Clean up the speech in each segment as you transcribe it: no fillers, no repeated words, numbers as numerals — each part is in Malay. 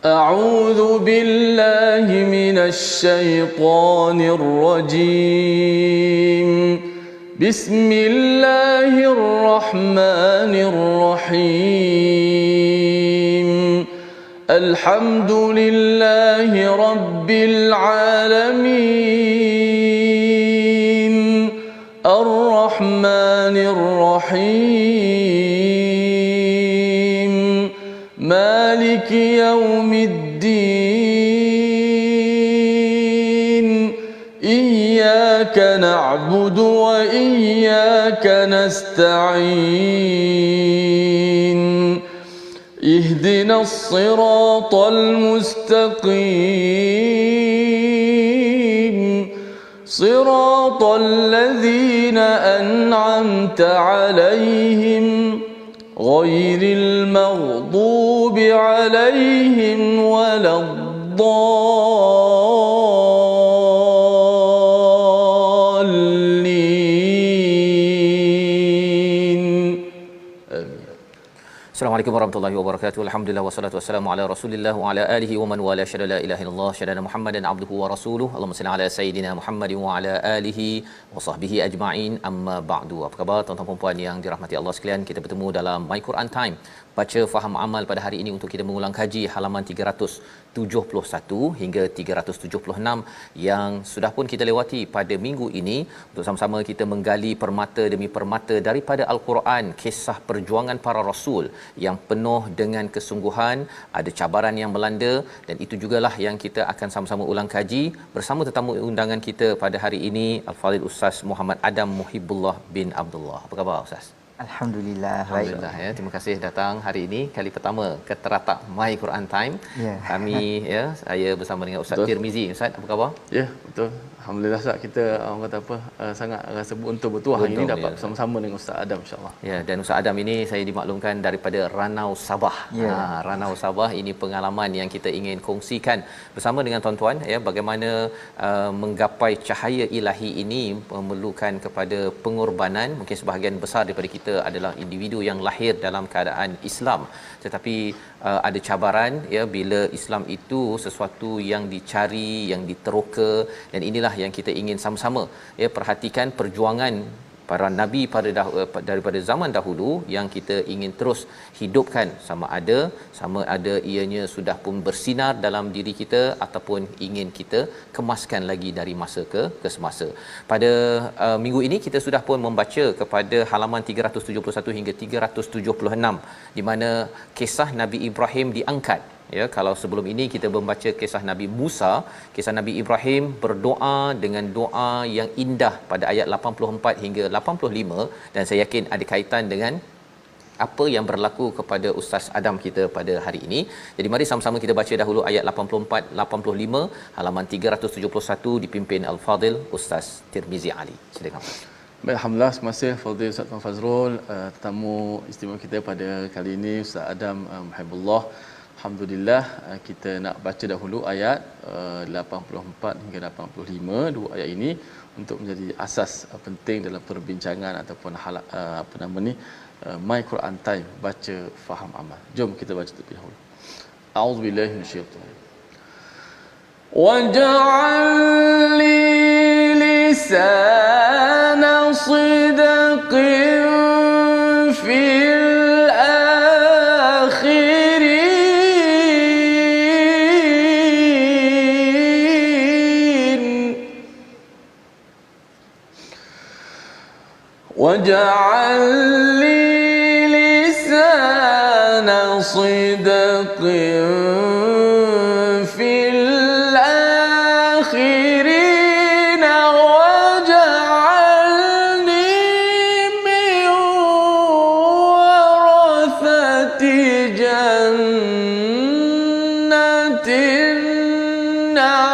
أعوذ بالله من الشيطان الرجيم بسم الله الرحمن الرحيم الحمد لله رب العالمين الرحمن الرحيم مالك يوم الدين إياك نعبد وإياك نستعين اهدنا الصراط المستقيم صراط الذين أنعمت عليهم غير المغضوب عليهم ولا الضالين. Assalamualaikum warahmatullahi wabarakatuh. Alhamdulillah wassalatu wassalamu ala Rasulillah wa ala alihi wa man wala syada la ilaha illallah syada Muhammadan abduhu wa rasuluhu. Allahumma salli ala sayidina Muhammadin wa ala alihi wa sahbihi ajma'in. Amma ba'du. Apa khabar tuan-tuan dan puan yang dirahmati Allah sekalian? Kita bertemu dalam My Quran Time. Baca faham amal pada hari ini untuk kita mengulang kaji halaman 371 hingga 376 yang sudah pun kita lewati pada minggu ini untuk sama-sama kita menggali permata demi permata daripada Al-Quran, kisah perjuangan para rasul yang penuh dengan kesungguhan, ada cabaran yang melanda, dan itu jugalah yang kita akan sama-sama ulang kaji bersama tetamu undangan kita pada hari ini, Al-Fadhil Ustaz Muhammad Adam Muhibbullah bin Abdullah. Apa khabar Ustaz? Alhamdulillah, ya, terima kasih datang hari ini kali pertama ke teratak My Quran Time. Kami ya, saya bersama dengan Ustaz Tirmizi. Ustaz, apa khabar? Ya, betul. Alhamdulillah Ustaz, kita orang kata apa, sangat rasa beruntung betul hari ini dapat bersama-sama dengan Ustaz Adam, insya-Allah. Ya, dan Ustaz Adam ini saya dimaklumkan daripada Ranau Sabah. Ranau Sabah ini pengalaman yang kita ingin kongsikan bersama dengan tuan-tuan ya, bagaimana menggapai cahaya ilahi ini memerlukan kepada pengorbanan. Mungkin sebahagian besar daripada kita adalah individu yang lahir dalam keadaan Islam, tetapi ada cabaran ya, bila Islam itu sesuatu yang dicari, yang diteroka, dan inilah yang kita ingin sama-sama ya perhatikan perjuangan para nabi daripada zaman dahulu yang kita ingin terus hidupkan, sama ada ianya sudah pun bersinar dalam diri kita ataupun ingin kita kemaskan lagi dari masa ke semasa. Pada minggu ini kita sudah pun membaca kepada halaman 371 hingga 376 di mana kisah Nabi Ibrahim diangkat. Ya, kalau sebelum ini kita membaca kisah Nabi Musa, kisah Nabi Ibrahim berdoa dengan doa yang indah pada ayat 84 hingga 85, dan saya yakin ada kaitan dengan apa yang berlaku kepada Ustaz Adam kita pada hari ini. Jadi mari sama-sama kita baca dahulu ayat 84 85 halaman 371 dipimpin Al-Fadhil Ustaz Tirmizi Ali. Silakan. Baik, alhamdulillah, terima kasih Fadhil Ustaz Tuan Fazrul, tetamu istimewa kita pada kali ini Ustaz Adam Muhibbullah. Alhamdulillah, kita nak baca dahulu ayat 84 hingga 85, dua ayat ini untuk menjadi asas penting dalam perbincangan ataupun My Quran Time, baca faham amal. Jom kita baca terlebih dahulu. A'udzubillahi minasyaitanir rajim. Waj'al li lisana sidqin fil واجعل لي لسان صدق في الآخرين واجعلني من ورثة جنة النعيم.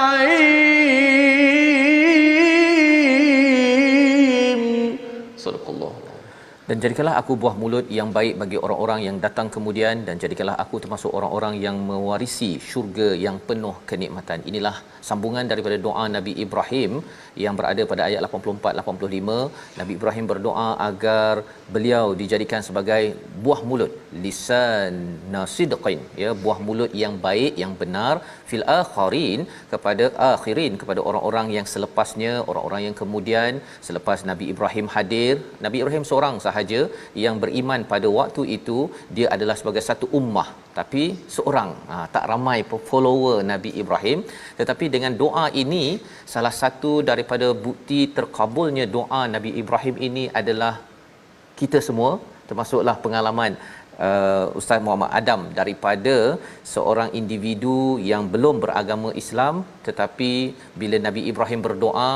Dan jadikanlah aku buah mulut yang baik bagi orang-orang yang datang kemudian, dan jadikanlah aku termasuk orang-orang yang mewarisi syurga yang penuh kenikmatan. Inilah sambungan daripada doa Nabi Ibrahim yang berada pada ayat 84-85. Nabi Ibrahim berdoa agar beliau dijadikan sebagai buah mulut, lisan nasidqin, ya, buah mulut yang baik, yang benar, fil akhirin, kepada akhirin, kepada orang-orang yang selepasnya, orang-orang yang kemudian selepas Nabi Ibrahim hadir. Nabi Ibrahim seorang sahaja yang beriman pada waktu itu, dia adalah sebagai satu ummah, tapi seorang, tak ramai follower Nabi Ibrahim. Tetapi dengan doa ini, salah satu daripada bukti terkabulnya doa Nabi Ibrahim ini adalah kita semua, termasuklah pengalaman Ustaz Muhammad Adam, daripada seorang individu yang belum beragama Islam, tetapi bila Nabi Ibrahim berdoa,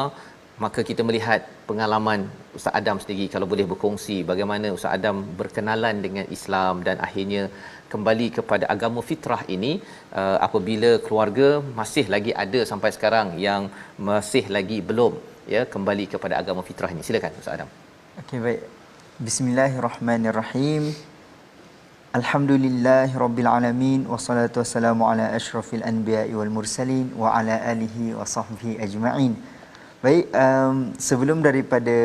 maka kita melihat pengalaman Ustaz Adam sendiri. Kalau boleh berkongsi bagaimana Ustaz Adam berkenalan dengan Islam dan akhirnya kembali kepada agama fitrah ini, apabila keluarga masih lagi ada sampai sekarang yang masih lagi belum, ya, kembali kepada agama fitrah ini. Silakan Ustaz Adam. Okey, baik. Bismillahirrahmanirrahim. Alhamdulillahirabbil alamin, wassalatu wassalamu ala asyrafil anbiya'i wal mursalin wa ala alihi wa sahbihi ajma'in. Baik, sebelum daripada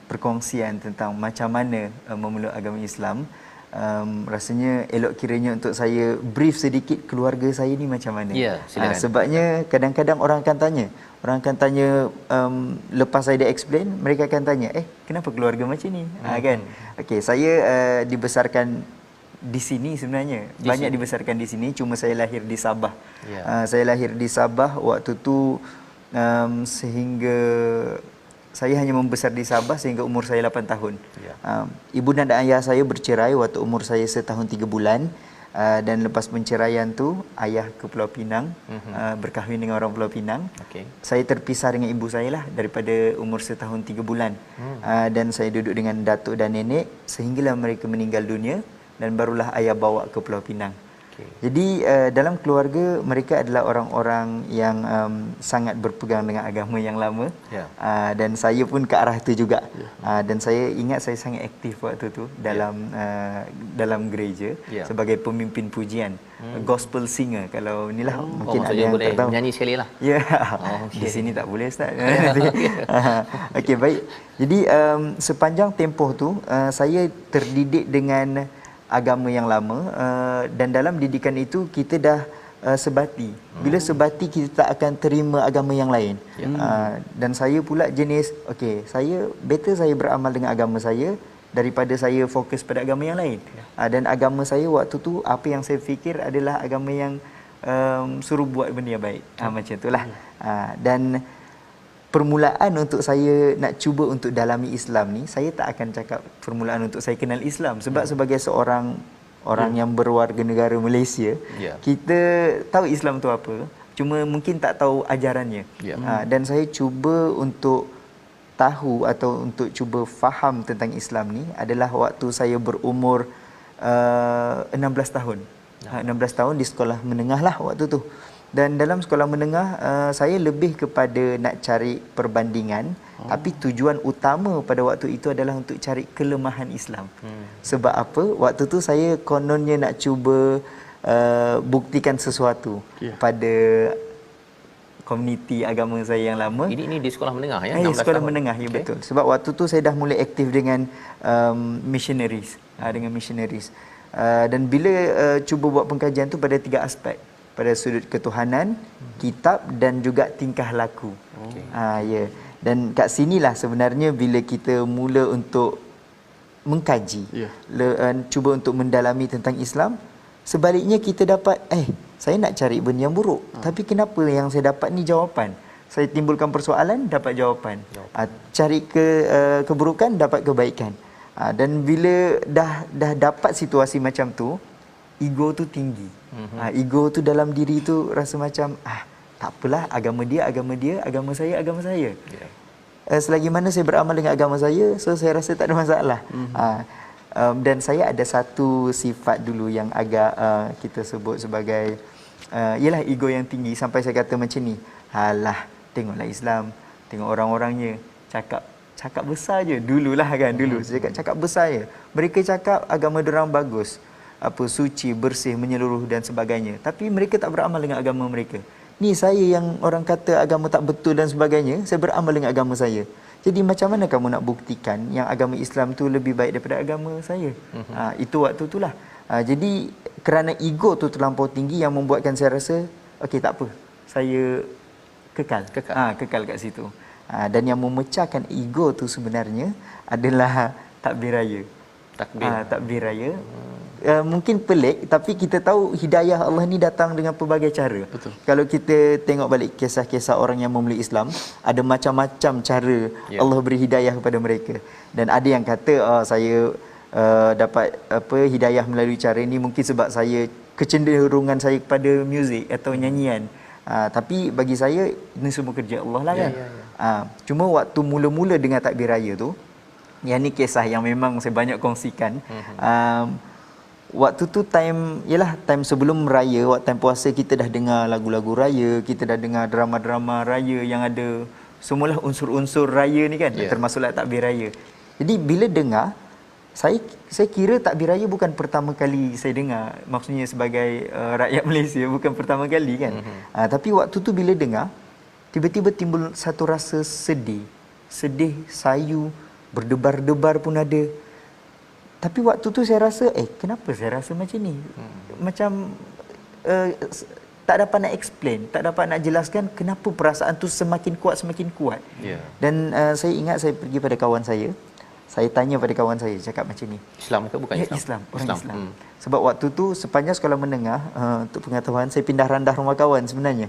perkongsian tentang macam mana memeluk agama Islam, rasanya elok kiranya untuk saya brief sedikit keluarga saya ni macam mana. Ya, silakan. Sebabnya kadang-kadang orang akan tanya lepas saya dah explain, mereka akan tanya, kenapa keluarga macam ni? Kan. Okey, saya dibesarkan di sini sebenarnya. Banyak dibesarkan di sini, cuma saya lahir di Sabah. Saya lahir di Sabah waktu tu, sehingga saya hanya membesar di Sabah sehingga umur saya 8 tahun. Ibu dan ayah saya bercerai waktu umur saya setahun 3 bulan. Dan lepas penceraian tu, ayah ke Pulau Pinang, berkahwin dengan orang Pulau Pinang. Saya terpisah dengan ibu saya lah daripada umur setahun 3 bulan. Dan saya duduk dengan datuk dan nenek sehinggalah mereka meninggal dunia, dan barulah ayah bawa ke Pulau Pinang. Jadi dalam keluarga mereka adalah orang-orang yang sangat berpegang dengan agama yang lama. Dan saya pun ke arah itu juga. Dan saya ingat saya sangat aktif waktu tu dalam gereja sebagai pemimpin pujian, gospel singer. Kalau inilah mungkin ada yang boleh tak tahu. nyanyi sekali lah. Ya. Di sini tak boleh Ustaz. Okey, baik. Jadi sepanjang tempoh tu saya terdidik dengan agama yang lama, dan dalam didikan itu kita dah sebati. Bila sebati, kita tak akan terima agama yang lain. Dan saya pula jenis, saya better saya beramal dengan agama saya daripada saya fokus pada agama yang lain. Dan agama saya waktu tu, apa yang saya fikir adalah agama yang suruh buat benda yang baik. Macam itulah. Dan permulaan untuk saya nak cuba untuk dalami Islam ni, saya tak akan cakap permulaan untuk saya kenal Islam, sebab sebagai seorang orang yang berwarga negara Malaysia, kita tahu Islam tu apa, cuma mungkin tak tahu ajarannya. Dan saya cuba untuk tahu atau untuk cuba faham tentang Islam ni adalah waktu saya berumur 16 tahun. 16 tahun di sekolah menengah lah waktu tu. Dan dalam sekolah menengah, saya lebih kepada nak cari perbandingan, tapi tujuan utama pada waktu itu adalah untuk cari kelemahan Islam. Sebab apa? Waktu tu saya kononnya nak cuba buktikan sesuatu pada komuniti agama saya yang lama. Ini di sekolah menengah ya? Sekolah menengah, ya, betul. Sebab waktu tu saya dah mulai aktif dengan missionaries, dan bila cuba buat pengkajian tu pada 3 aspek, pada sudut ketuhanan, kitab dan juga tingkah laku. Dan kat sinilah sebenarnya bila kita mula untuk mengkaji, cuba untuk mendalami tentang Islam, sebaliknya kita dapat saya nak cari benda yang buruk, tapi kenapa yang saya dapat ni jawapan? Saya timbulkan persoalan, dapat jawapan. Cari keburukan, dapat kebaikan. Dan bila dah dapat situasi macam tu, ego tu tinggi. Ego tu dalam diri tu rasa macam tak apalah, agama dia, agama saya. Selagi mana saya beramal dengan agama saya, so saya rasa tak ada masalah. Dan saya ada satu sifat dulu yang agak kita sebut sebagai ialah ego yang tinggi, sampai saya kata macam ni, halah, tengoklah Islam, tengok orang-orangnya, cakap cakap besar je dululah kan, dulu saya cakap besar je. Mereka cakap agama diorang bagus, apa suci, bersih, menyeluruh dan sebagainya, tapi mereka tak beramal dengan agama mereka. Ni saya yang orang kata agama tak betul dan sebagainya, saya beramal dengan agama saya. Jadi macam mana kamu nak buktikan yang agama Islam tu lebih baik daripada agama saya? Itu waktu itulah. Jadi kerana ego tu terlampau tinggi yang membuatkan saya rasa okey tak apa, saya kekal kat situ. Dan yang memecahkan ego tu sebenarnya adalah takbir raya. Takbir raya. Mungkin pelik, tapi kita tahu hidayah Allah ni datang dengan pelbagai cara. Betul. Kalau kita tengok balik kisah-kisah orang yang memeluk Islam, ada macam-macam cara Allah beri hidayah kepada mereka. Dan ada yang kata saya dapat hidayah melalui cara ini mungkin sebab saya kecenderungan saya kepada muzik atau nyanyian. Tapi bagi saya ini semua kerja Allah lah kan. Cuma waktu mula-mula dengan takbir raya tu, yang ni kisah yang memang saya banyak kongsikan. Waktu tu time sebelum raya, waktu time puasa, kita dah dengar lagu-lagu raya, kita dah dengar drama-drama raya yang ada semualah unsur-unsur raya ni kan, termasuklah takbir raya. Jadi bila dengar, saya kira takbir raya bukan pertama kali saya dengar, maksudnya sebagai rakyat Malaysia bukan pertama kali kan. Tapi waktu tu bila dengar, tiba-tiba timbul satu rasa sedih, sayu, berdebar-debar pun ada. Tapi waktu tu saya rasa, kenapa saya rasa macam ni? Macam tak dapat nak explain, tak dapat nak jelaskan kenapa perasaan tu semakin kuat. Dan saya ingat saya pergi pada kawan saya tanya pada kawan saya, cakap macam ni. Islam ke bukan Islam? Orang Islam. Sebab waktu tu sepanjang sekolah menengah, untuk pengetahuan, saya pindah randah rumah kawan sebenarnya.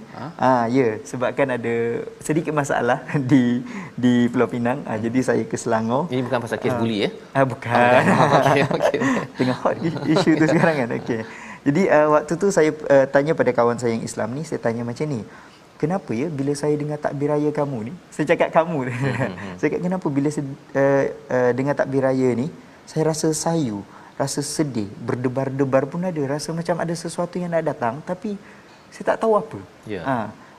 Sebab kan ada sedikit masalah di Pulau Pinang. Jadi saya ke Selangor. Ini bukan pasal kes buli ya? Bukan. Okey. Tengah hot isu tu sekarang kan. Okey. Jadi waktu tu saya tanya pada kawan saya yang Islam ni, saya tanya macam ni. Kenapa ya bila saya dengar takbir raya kamu ni, saya cakap kamu. Saya cakap kenapa bila saya dengar takbir raya ni, saya rasa sayu, rasa sedih, berdebar-debar pun ada, rasa macam ada sesuatu yang nak datang tapi saya tak tahu apa.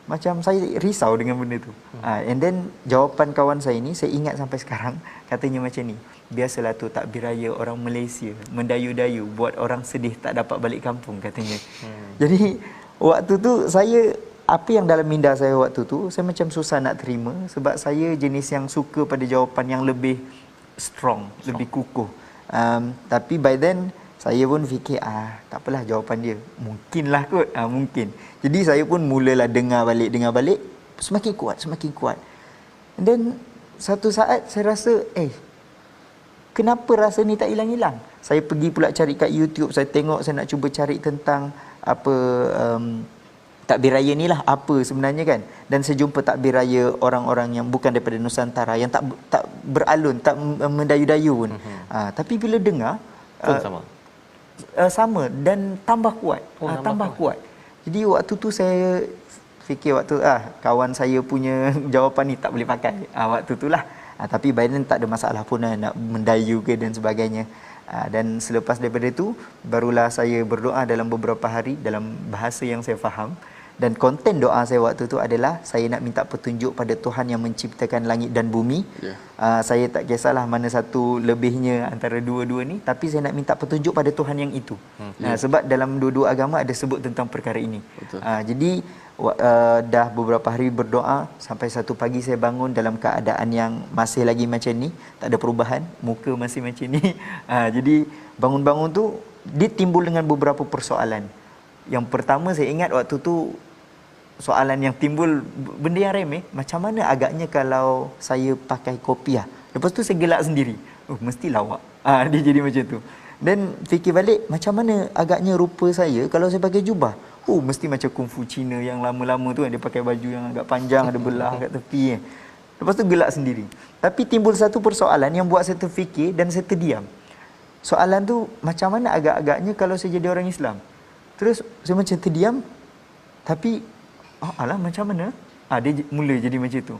Macam saya risau dengan benda tu. And then jawapan kawan saya ni saya ingat sampai sekarang, katanya macam ni. Biasalah tu takbir raya orang Malaysia, mendayu-dayu buat orang sedih tak dapat balik kampung, katanya. Jadi waktu tu saya, apa yang dalam minda saya waktu tu, saya macam susah nak terima sebab saya jenis yang suka pada jawapan yang lebih strong. Lebih kukuh. Tapi by then saya pun fikir tak apalah jawapan dia, mungkinlah kot, mungkin. Jadi saya pun mulalah dengar balik, semakin kuat. And then satu saat saya rasa kenapa rasa ni tak hilang-hilang. Saya pergi pula cari kat YouTube, saya tengok, saya nak cuba cari tentang takbir raya ni lah apa sebenarnya kan. Dan saya jumpa takbir raya orang-orang yang bukan daripada Nusantara, yang tak beralun, tak mendayu-dayu pun. Tapi bila dengar sama dan tambah kuat. Tambah kuat. Jadi waktu tu saya fikir kawan saya punya jawapan ni tak boleh pakai. Waktu tu lah. Tapi by then tak ada masalah pun nak mendayu ke dan sebagainya. Dan selepas daripada tu barulah saya berdoa dalam beberapa hari dalam bahasa yang saya faham. Dan konten doa saya waktu tu adalah saya nak minta petunjuk pada Tuhan yang menciptakan langit dan bumi. Saya tak kisahlah mana satu lebihnya antara dua-dua ni, tapi saya nak minta petunjuk pada Tuhan yang itu. Sebab dalam dua-dua agama ada sebut tentang perkara ini. Jadi dah beberapa hari berdoa, sampai satu pagi saya bangun dalam keadaan yang masih lagi macam ni, tak ada perubahan, muka masih macam ni. Jadi bangun-bangun tu dia timbul dengan beberapa persoalan. Yang pertama saya ingat waktu tu soalan yang timbul, benda yang remeh, macam mana agaknya kalau saya pakai kopiah. Lepas tu saya gelak sendiri, mesti lawak. Dia jadi macam tu. Dan fikir balik, macam mana agaknya rupa saya kalau saya pakai jubah. Mesti macam kungfu Cina yang lama-lama tu kan, dia pakai baju yang agak panjang, ada belah kat tepi. Lepas tu gelak sendiri. Tapi timbul satu persoalan yang buat saya terfikir dan saya terdiam. Soalan tu, macam mana agak-agaknya kalau saya jadi orang Islam. Terus saya macam terdiam, tapi macam mana? Dia mula jadi macam tu.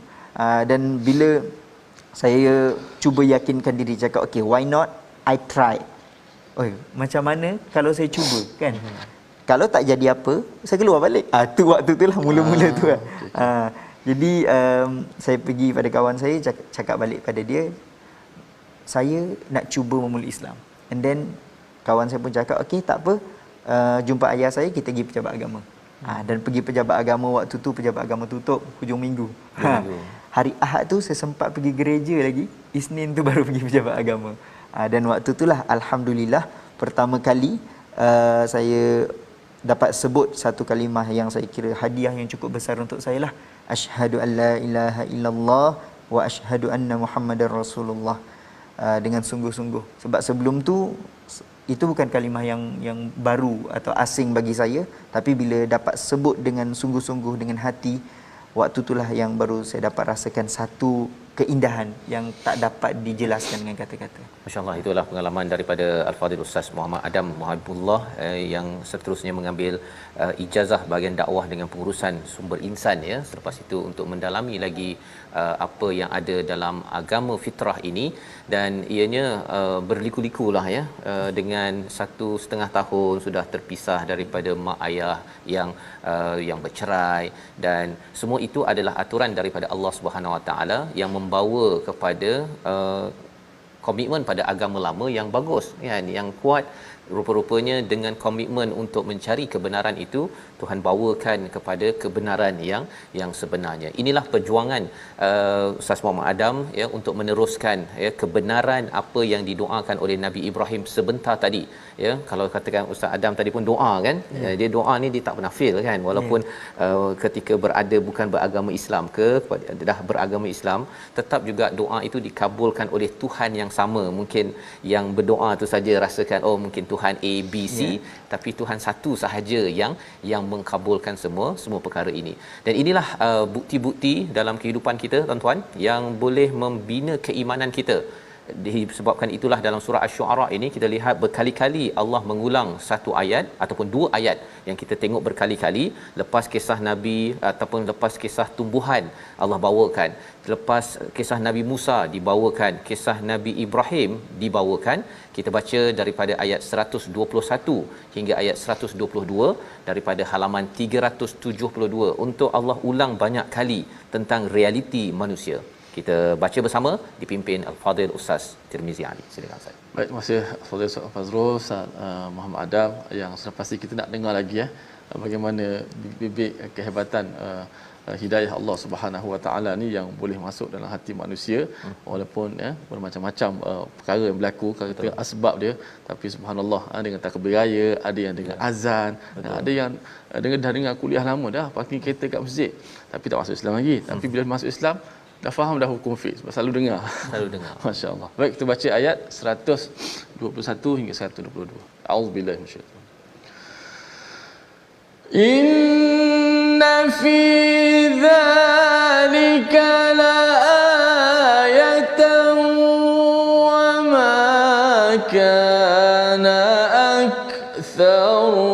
Dan bila saya cuba yakinkan diri, cakap okay, why not I try. Macam mana kalau saya cuba kan? Kalau tak jadi apa, saya keluar balik. Tu waktu tu lah mula-mula tu lah. Jadi saya pergi pada kawan saya, cakap balik pada dia, saya nak cuba memulih Islam. And then kawan saya pun cakap, okey tak apa, jumpa ayah saya, kita pergi pejabat agama. Dan pergi pejabat agama, waktu tu pejabat agama tutup hujung minggu. Hari Ahad tu saya sempat pergi gereja lagi, Isnin tu baru pergi pejabat agama. Dan waktu itulah alhamdulillah pertama kali saya dapat sebut satu kalimah yang saya kira hadiah yang cukup besar untuk saya lah. Asyhadu an la ilaha illallah wa asyhadu anna Muhammadar Rasulullah, dengan sungguh-sungguh. Sebab sebelum tu itu bukan kalimah yang baru atau asing bagi saya, tapi bila dapat sebut dengan sungguh-sungguh, dengan hati, waktu itulah yang baru saya dapat rasakan satu keindahan yang tak dapat dijelaskan dengan kata-kata. Masya-Allah, itulah pengalaman daripada Al-Fadhil Ustaz Muhammad Adam Muhabbullah yang seterusnya mengambil ijazah bahagian dakwah dengan pengurusan sumber insan, ya. Selepas itu untuk mendalami lagi apa yang ada dalam agama fitrah ini, dan ianya berliku-likulah, ya, dengan 1.5 tahun sudah terpisah daripada mak ayah yang bercerai, dan semua itu adalah aturan daripada Allah Subhanahu Wa Taala yang membawa kepada komitmen pada agama lama yang bagus, kan, yang kuat. Rupa-rupanya dengan komitmen untuk mencari kebenaran itu, Tuhan bawakan kepada kebenaran yang sebenarnya. Inilah perjuangan Ustaz Muhammad Adam, ya, untuk meneruskan, ya, kebenaran apa yang didoakan oleh Nabi Ibrahim sebentar tadi, ya. Kalau katakan Ustaz Adam tadi pun doa, kan, dia doa ni dia tak pernah fail, kan, walaupun ketika berada bukan beragama Islam ke, dah beragama Islam, tetap juga doa itu dikabulkan oleh Tuhan yang sama. Mungkin yang berdoa tu saja rasakan, oh mungkin Tuhan A, B, C, tapi Tuhan satu sahaja yang mengkabulkan semua perkara ini. Dan inilah bukti-bukti dalam kehidupan kita, tuan-tuan, yang boleh membina keimanan kita. Disebabkan itulah dalam surah Asy-Syu'ara ini kita lihat berkali-kali Allah mengulang satu ayat ataupun dua ayat yang kita tengok berkali-kali. Lepas kisah Nabi ataupun lepas kisah tumbuhan Allah bawakan, lepas kisah Nabi Musa dibawakan, kisah Nabi Ibrahim dibawakan. Kita baca daripada ayat 121 hingga ayat 122, daripada halaman 372 untuk Allah ulang banyak kali tentang realiti manusia. Kita baca bersama dipimpin Al-Fadhil Ustaz Tirmizi Ali. Silakan Ustaz. Baik, terima kasih Fadhil Ustaz Fazrul, Ustaz Muhammad Adam, yang sudah pasti kita nak dengar lagi, ya, bagaimana bibit kehebatan hidayah Allah Subhanahu Wa Taala ni yang boleh masuk dalam hati manusia, walaupun, ya, bermacam-macam perkara yang berlaku, kata asbab dia, tapi subhanallah, dengan takbir raya, ada yang dengan azan, ada yang dah dengar kuliah lama dah, parking kereta kat masjid tapi tak masuk Islam lagi, tapi bila masuk Islam dah faham dah hukum fiqh sebab selalu dengar. Masya-Allah. Baik, kita baca ayat 121 hingga 122. A'udzubillahi minasyaitanir rajim. Inna fi dzalika laayatan wa ma kana aktsaruhum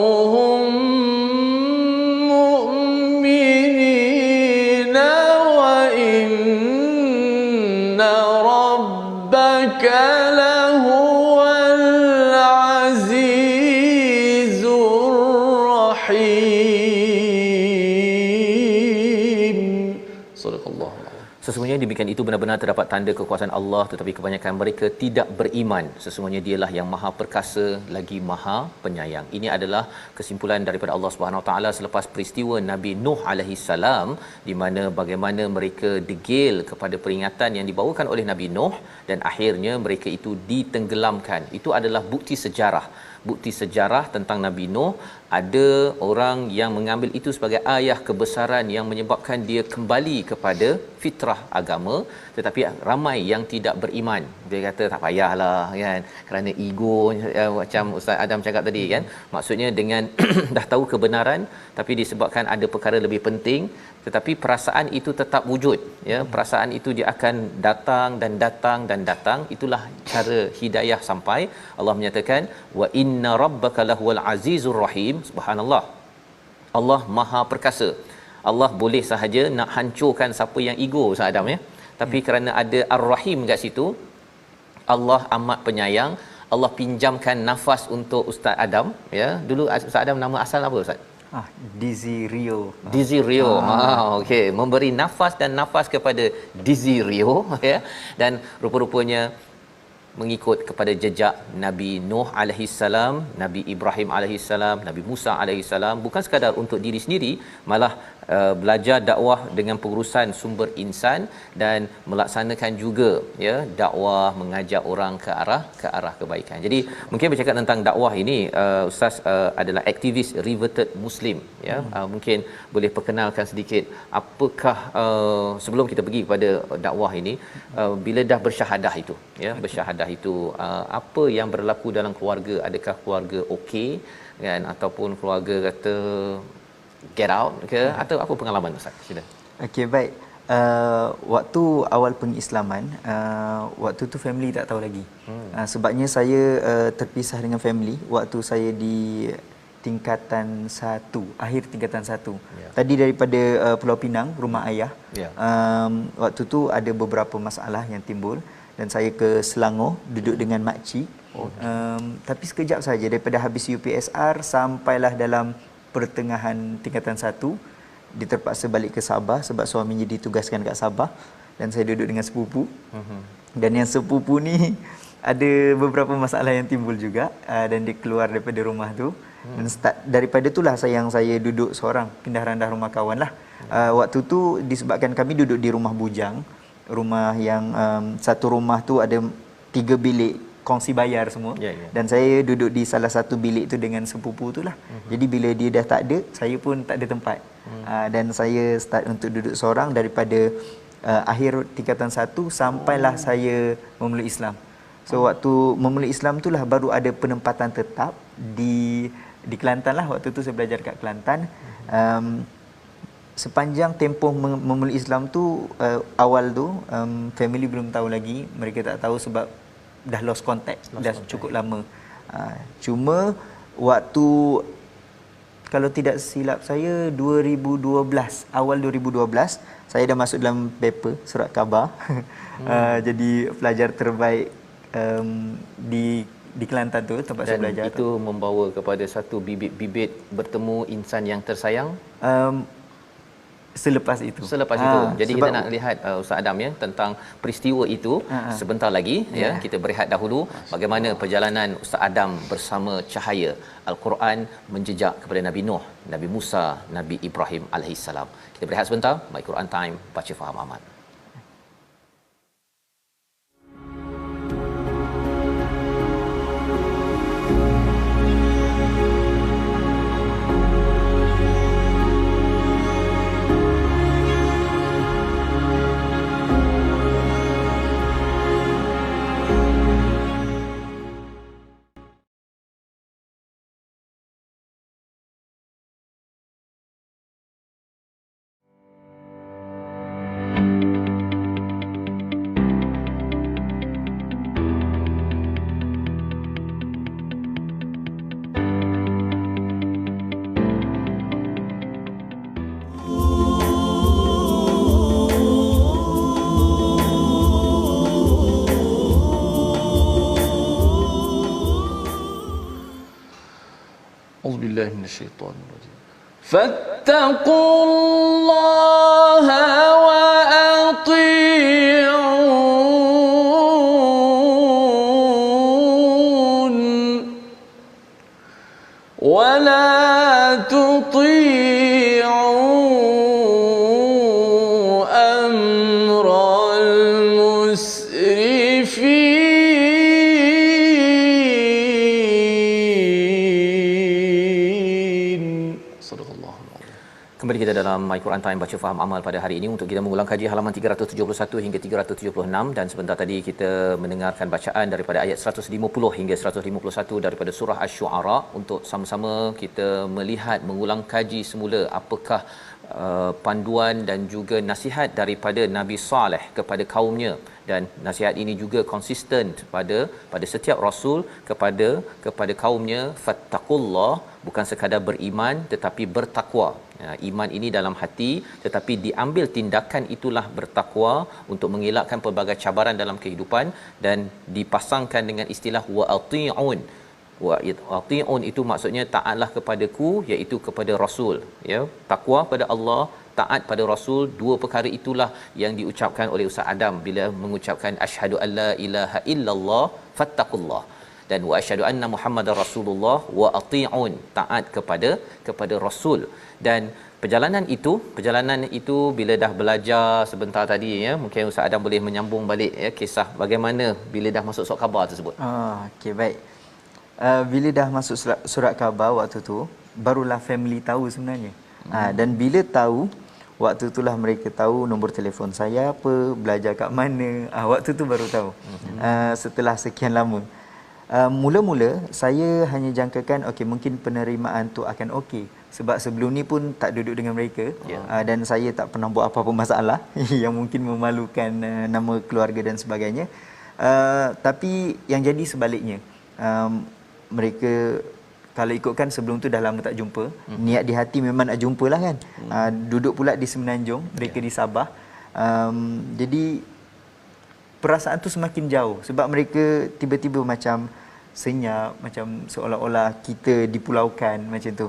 Sesungguhnya demikian itu benar-benar terdapat tanda kekuasaan Allah, tetapi kebanyakan mereka tidak beriman. Sesungguhnya Dialah yang Maha Perkasa lagi Maha Penyayang. Ini adalah kesimpulan daripada Allah Subhanahu Wa Taala selepas peristiwa Nabi Nuh alaihi salam, di mana bagaimana mereka degil kepada peringatan yang dibawakan oleh Nabi Nuh dan akhirnya mereka itu ditenggelamkan. Itu adalah bukti sejarah. Bukti sejarah tentang Nabi Nuh. Ada orang yang mengambil itu sebagai ayah kebesaran yang menyebabkan dia kembali kepada fitrah agama, tetapi ramai yang tidak beriman. Dia kata tak payahlah, kan, kerana ego, macam Ustaz Adam cakap tadi, kan, maksudnya dengan dah tahu kebenaran tapi disebabkan ada perkara lebih penting, tetapi perasaan itu tetap wujud, ya, perasaan itu dia akan datang dan datang dan datang. Itulah cara hidayah sampai. Allah menyatakan wa inna rabbaka lahuwal azizur rahim. Subhanallah, Allah Maha Perkasa. Allah boleh sahaja nak hancurkan siapa yang ego, Ustaz Adam, ya, tapi kerana ada Ar-Rahim kat situ, Allah amat penyayang. Allah pinjamkan nafas untuk Ustaz Adam, ya. Dulu Ustaz Adam nama asal apa, Ustaz? Dizzy Rio. Dizzy Rio. Okey, memberi nafas dan nafas kepada Dizzy Rio ya. Dan rupa-rupanya mengikut kepada jejak Nabi Nuh alaihi salam, Nabi Ibrahim alaihi salam, Nabi Musa alaihi salam, bukan sekadar untuk diri sendiri, malah belajar dakwah dengan pengurusan sumber insan dan melaksanakan juga ya dakwah, mengajak orang ke arah kebaikan. Jadi mungkin bercakap tentang dakwah ini, ustaz adalah aktivis Reverted Muslim ya. Mungkin boleh perkenalkan sedikit apakah sebelum kita pergi kepada dakwah ini, bila dah bersyahadah itu ya, bersyahadah itu apa yang berlaku dalam keluarga? Adakah keluarga okey kan, ataupun keluarga kata get out ke, atau apa pengalaman ustaz? Sila. Okey, baik. Waktu awal pengislaman, waktu tu family tak tahu lagi. Sebabnya saya terpisah dengan family waktu saya di tingkatan 1, akhir tingkatan 1. Tadi daripada Pulau Pinang, rumah ayah. Waktu tu ada beberapa masalah yang timbul dan saya ke Selangor duduk dengan makcik. Tapi sekejap saja, daripada habis UPSR sampailah dalam pertengahan tingkatan 1, dia terpaksa balik ke Sabah sebab suaminya ditugaskan kat Sabah, dan saya duduk dengan sepupu. Dan yang sepupu ni ada beberapa masalah yang timbul juga, dan dia keluar daripada rumah tu. Dan daripada itulah saya duduk seorang, pindah randah rumah kawan lah. Waktu tu disebabkan kami duduk di rumah bujang, rumah yang satu rumah tu ada 3 bilik kongsi bayar semua. Dan saya duduk di salah satu bilik tu dengan sepupu tu lah. Jadi bila dia dah tak ada, saya pun tak ada tempat. Dan saya start untuk duduk seorang daripada akhir tingkatan 1 sampailah saya memeluk Islam. So waktu memeluk Islam tu lah baru ada penempatan tetap di Kelantan lah. Waktu tu saya belajar kat Kelantan. Sepanjang tempoh memeluk Islam tu, awal tu family belum tahu lagi. Mereka tak tahu sebab dah lost contact, cukup lama. Cuma waktu, kalau tidak silap saya 2012, awal 2012 saya dah masuk dalam paper surat khabar. Jadi pelajar terbaik di Kelantan tu, tempat saya belajar. Dan itu membawa kepada satu bibit-bibit bertemu insan yang tersayang. Selepas itu. Jadi kita nak lihat Ustaz Adam ya tentang peristiwa itu sebentar lagi ya. Kita berehat dahulu bagaimana perjalanan Ustaz Adam bersama cahaya Al-Quran menjejak kepada Nabi Nuh, Nabi Musa, Nabi Ibrahim alaihissalam. Kita berehat sebentar. My Quran Time, baca faham amal. بالله من الشيطان الرجيم فاتقوا الله وأطيعون ولا تطيعوا أمر المسرفين. Kembali kita dalam My Quran Time baca faham amal pada hari ini untuk kita mengulang kaji halaman 371 hingga 376, dan sebentar tadi kita mendengarkan bacaan daripada ayat 150 hingga 151 daripada surah Asy-Syu'ara untuk sama-sama kita melihat mengulang kaji semula apakah panduan dan juga nasihat daripada Nabi Saleh kepada kaumnya, dan nasihat ini juga konsisten pada setiap rasul kepada kaumnya. Fattaqullah, bukan sekadar beriman tetapi bertakwa. Iman ini dalam hati, tetapi diambil tindakan itulah bertakwa untuk mengelakkan pelbagai cabaran dalam kehidupan, dan dipasangkan dengan istilah wa ati'un. wa ati'un itu maksudnya taatlah kepadaku, iaitu kepada rasul, ya. Takwa pada Allah, taat pada rasul, dua perkara itulah yang diucapkan oleh Ustaz Adam bila mengucapkan asyhadu alla ilaha illallah fattaqullah, dan wa asyhadu anna muhammadar rasulullah wa ati'un, taat kepada rasul. Dan perjalanan itu bila dah belajar sebentar tadi, ya, mungkin Ustaz Adam boleh menyambung balik, ya, kisah bagaimana bila dah masuk surat khabar tersebut. Okey, baik. Bila dah masuk surat khabar waktu tu, barulah family tahu sebenarnya. Dan bila tahu, waktu itulah mereka tahu nombor telefon saya apa, belajar kat mana. Waktu tu baru tahu. Setelah sekian lama. Mula-mula saya hanya jangkakan okey, mungkin penerimaan tu akan okey, sebab sebelum ni pun tak duduk dengan mereka, dan saya tak pernah buat apa-apa masalah yang mungkin memalukan nama keluarga dan sebagainya. Tapi yang jadi sebaliknya, mereka kalau ikutkan sebelum tu dah lama tak jumpa, niat di hati memang nak jumpalah kan. Duduk pula di Semenanjung, mereka di Sabah. Jadi perasaan tu semakin jauh sebab mereka tiba-tiba macam senyap, macam seolah-olah kita dipulaukan macam tu.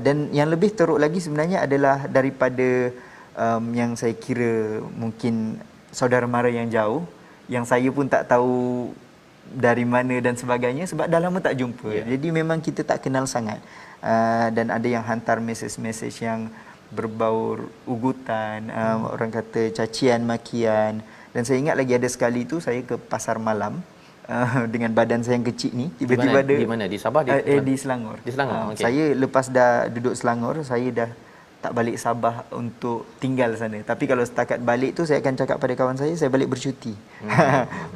Dan yang lebih teruk lagi sebenarnya adalah daripada yang saya kira mungkin saudara mara yang jauh, yang saya pun tak tahu dari mana dan sebagainya sebab dah lama tak jumpa. Jadi memang kita tak kenal sangat. Dan ada yang hantar mesej-mesej yang berbau ugutan, orang kata cacian, makian. Dan saya ingat lagi ada sekali tu saya ke pasar malam dengan badan saya yang kecil ni, tiba-tiba ada di mana? Di Sabah, di Selangor. Di Selangor. Okay. Saya lepas dah duduk Selangor, saya dah tak balik Sabah untuk tinggal sana. Tapi kalau setakat balik tu saya akan cakap pada kawan saya balik bercuti.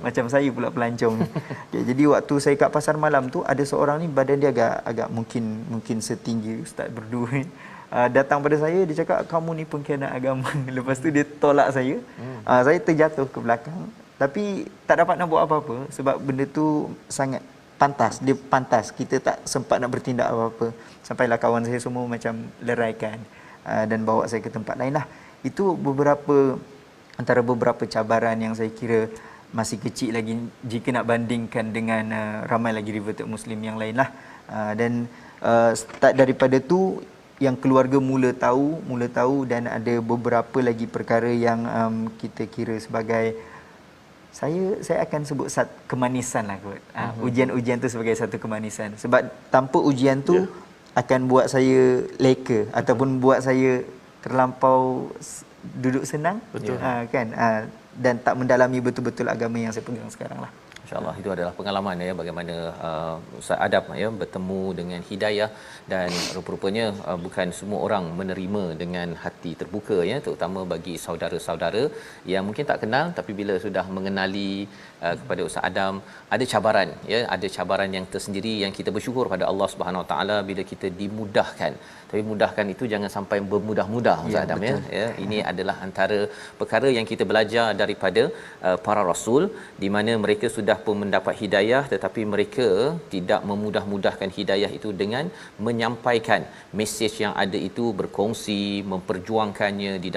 Macam saya pula pelancong ni. Okay, jadi waktu saya kat pasar malam tu ada seorang ni badan dia agak mungkin setinggi ustaz berdua ni. Datang pada saya, dia cakap kamu ni pengkhianat agama. Lepas tu dia tolak saya. Saya terjatuh ke belakang. Tapi tak dapat nak buat apa-apa sebab benda tu sangat pantas. Dia pantas. Kita tak sempat nak bertindak apa-apa. Sampailah kawan saya semua macam leraikan dan bawa saya ke tempat lain lah. Itu antara beberapa cabaran yang saya kira masih kecil lagi jika nak bandingkan dengan ramai lagi reverted Muslim yang lain lah. Dan start daripada tu yang keluarga mula tahu dan ada beberapa lagi perkara yang kita kira sebagai saya akan sebut kemanisan lah kot. Ujian-ujian tu sebagai satu kemanisan sebab tanpa ujian tu akan buat saya leka ataupun buat saya terlampau duduk senang. Betul. Kan, dan tak mendalami betul-betul agama yang saya pegang sekarang lah. InsyaAllah itu adalah pengalaman, ya, bagaimana Ustaz Adam, ya, bertemu dengan hidayah, dan rupa-rupanya bukan semua orang menerima dengan hati terbuka, ya, terutama bagi saudara-saudara yang mungkin tak kenal tapi bila sudah mengenali kepada Ustaz Adam, ada cabaran, ya, ada cabaran yang tersendiri yang kita bersyukur pada Allah Subhanahu Wa Taala bila kita dimudahkan. Tapi mudahkan itu jangan sampai bermudah-mudah, Ustaz Adam, ya. Ini adalah antara perkara yang kita belajar daripada para rasul, di mana mereka sudah pun mendapat hidayah tetapi mereka tidak memudah-mudahkan hidayah itu dengan menyampaikan mesej yang ada itu, berkongsi, memperjuangkannya di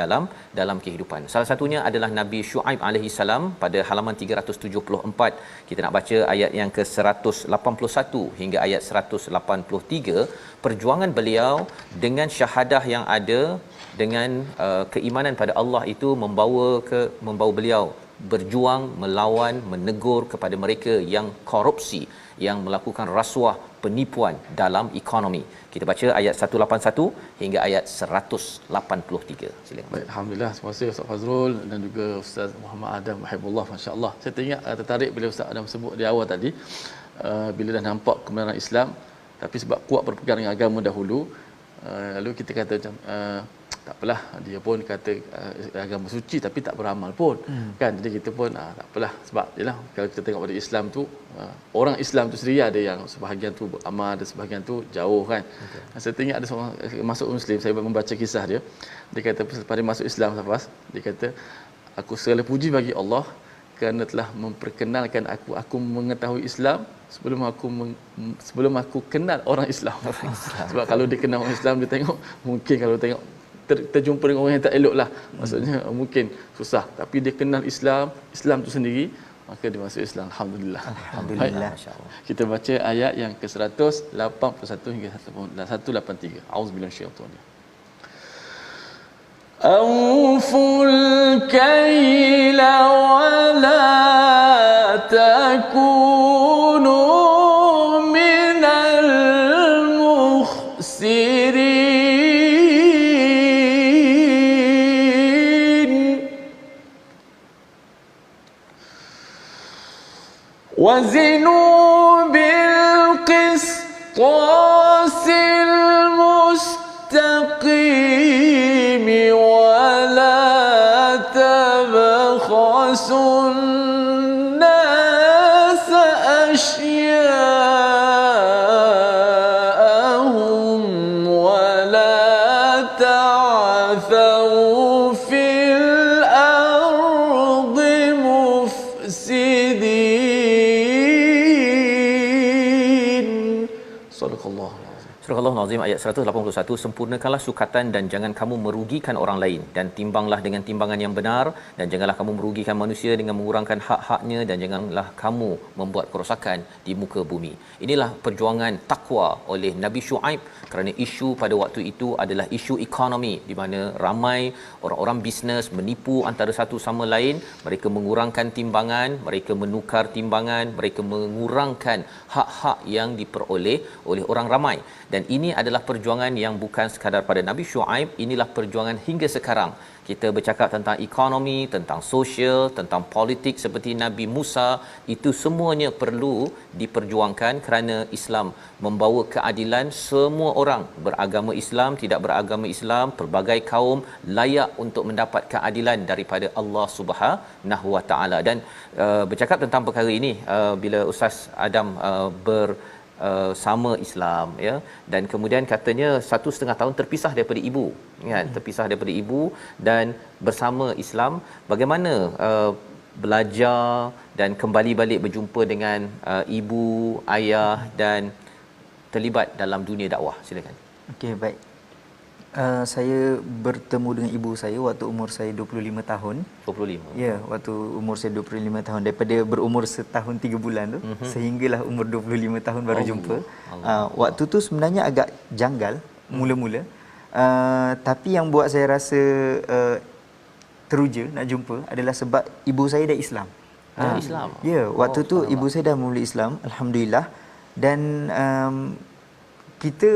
dalam kehidupan. Salah satunya adalah Nabi Syuaib alaihi salam pada halaman 374. Kita nak baca ayat yang ke-181 hingga ayat 183. Perjuangan beliau dengan syahadah yang ada, dengan keimanan pada Allah itu membawa beliau berjuang melawan, menegur kepada mereka yang korupsi, yang melakukan rasuah, penipuan dalam ekonomi. Kita baca ayat 181 hingga ayat 183. Silakan. Baik, alhamdulillah, terima kasih Ustaz Fazrul dan juga Ustaz Muhammad Adam rahimahullah, masya-Allah. Saya teringat tertarik bila Ustaz Adam sebut di awal tadi, bila dah nampak kebenaran Islam tapi sebab kuat berpegang dengan agama dahulu, lalu kita kata macam tak apalah, dia pun kata agama suci tapi tak beramal pun, kan. Jadi kita pun tak apalah, sebab yalah kalau kita tengok pada Islam tu, orang Islam tu sendiri ada yang sebahagian tu beramal, ada sebahagian tu jauh, kan. Saya teringat ada seorang masuk Muslim, saya membaca kisah dia. Dia kata pada masuk Islam lepas, dia kata aku segala puji bagi Allah kerana telah memperkenalkan aku mengetahui Islam sebelum aku kenal orang Islam. Sebab kalau dia kenal orang Islam, dia tengok mungkin kalau tengok terjumpa dengan orang yang tak elok lah, maksudnya mungkin susah. Tapi dia kenal Islam tu sendiri, maka dia masuk Islam. Alhamdulillah. Alhamdulillah. Masya-Allah. Kita baca ayat yang ke-181 hingga 183. Auzubillahi minasyaitanir rajim. أوفوا الكيل ولا تكونوا من المخسرين وزنوا بالقسطاس المستقيم ولا تبخسوا الناس أشياءهم ولا تعثوا في الأرض مفسدين. صدق الله العظيم. Surah Al-Azim ayat 181, sempurnakanlah sukatan dan jangan kamu merugikan orang lain, dan timbanglah dengan timbangan yang benar, dan janganlah kamu merugikan manusia dengan mengurangkan hak-haknya, dan janganlah kamu membuat kerosakan di muka bumi. Inilah perjuangan takwa oleh Nabi Shu'aib, kerana isu pada waktu itu adalah isu ekonomi, di mana ramai orang-orang bisnes menipu antara satu sama lain. Mereka mengurangkan timbangan, mereka menukar timbangan, mereka mengurangkan hak-hak yang diperoleh oleh orang ramai. Dan ini adalah perjuangan yang bukan sekadar pada Nabi Shu'aib, inilah perjuangan hingga sekarang. Kita bercakap tentang ekonomi, tentang sosial, tentang politik seperti Nabi Musa, itu semuanya perlu diperjuangkan kerana Islam membawa keadilan. Semua orang beragama Islam, tidak beragama Islam, pelbagai kaum layak untuk mendapat keadilan daripada Allah Subhanahu Wa Taala. Dan bercakap tentang perkara ini, bila Ustaz Adam sama Islam, ya, dan kemudian katanya 1.5 tahun terpisah daripada ibu, kan, terpisah daripada ibu dan bersama Islam, bagaimana belajar dan kembali balik berjumpa dengan ibu, ayah dan terlibat dalam dunia dakwah? Silakan. Okey, baik. Saya bertemu dengan ibu saya waktu umur saya 25 tahun. 25. Ya, waktu umur saya 25 tahun, daripada berumur setahun 3 bulan tu sehinggalah umur 25 tahun baru jumpa. Waktu tu sebenarnya agak janggal mula-mula. Tapi yang buat saya rasa teruja nak jumpa adalah sebab ibu saya dah Islam. Islam. Ya, waktu tu ibu saya dah mula Islam, alhamdulillah. Dan kita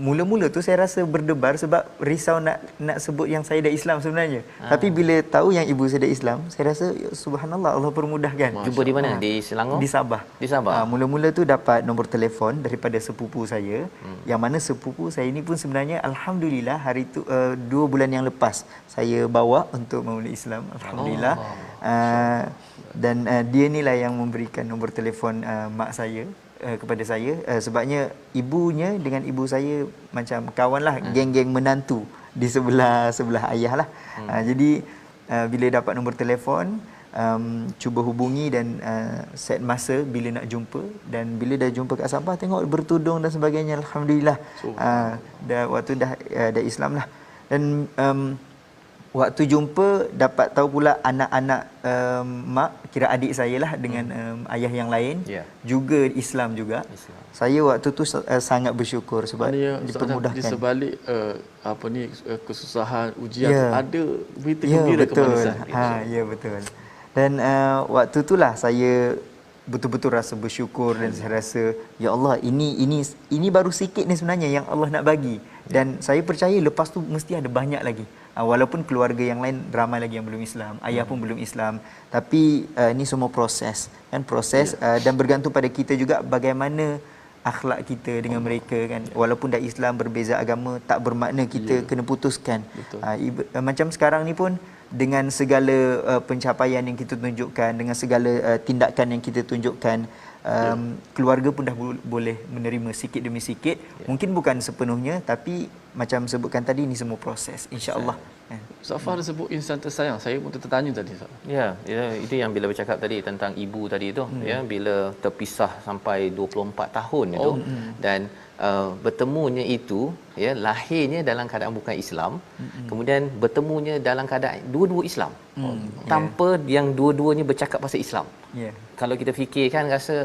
mula-mula tu saya rasa berdebar sebab risau nak sebut yang saya dah Islam sebenarnya. Tapi bila tahu yang ibu saya dah Islam, saya rasa ya, subhanallah, Allah permudahkan. Jumpa di mana? Di Selangor? Di Sabah. Di Sabah. Mula-mula tu dapat nombor telefon daripada sepupu saya. Yang mana sepupu saya ni pun sebenarnya alhamdulillah hari tu 2 bulan yang lepas saya bawa untuk memulai Islam, alhamdulillah. Dan dia ni lah yang memberikan nombor telefon mak saya kepada saya, sebabnya ibunya dengan ibu saya macam kawan lah, geng-geng menantu di sebelah ayah lah. Jadi bila dapat nombor telefon, cuba hubungi dan set masa bila nak jumpa, dan bila dah jumpa kat Sabah tengok bertudung dan sebagainya, alhamdulillah. Waktu dah Islam lah. Dan waktu jumpa dapat tahu pula anak-anak mak, kira adik saya lah dengan ayah yang lain, juga Islam juga. Saya waktu tu sangat bersyukur sebab dipermudahkan. Di sebalik kesusahan ujian, ada berita gembira kemanisan. Ya, betul. Dan waktu itulah saya betul-betul rasa bersyukur, dan saya rasa ya Allah, ini baru sikit ni sebenarnya yang Allah nak bagi, dan saya percaya lepas tu mesti ada banyak lagi. Walaupun keluarga yang lain ramai lagi yang belum Islam, ayah pun belum Islam, tapi ini semua proses, kan, dan bergantung pada kita juga bagaimana akhlak kita dengan mereka, kan. Walaupun dah Islam, berbeza agama, tak bermakna kita kena putuskan. Macam sekarang ni pun dengan segala pencapaian yang kita tunjukkan, dengan segala tindakan yang kita tunjukkan, keluarga pun dah boleh menerima sikit demi sikit. Mungkin bukan sepenuhnya, tapi macam sebutkan tadi, ini semua proses, insya-Allah. Ustaz Fah sebut insan tersayang. Saya pun tertanya tadi Ustaz. Ya, itu yang bila bercakap tadi tentang ibu tadi tu, ya, bila terpisah sampai 24 tahun itu, dan bertemunya itu, ya, lahirnya dalam keadaan bukan Islam, kemudian bertemunya dalam keadaan dua-dua Islam, tanpa yang dua-duanya bercakap pasal Islam. Kalau kita fikirkan rasa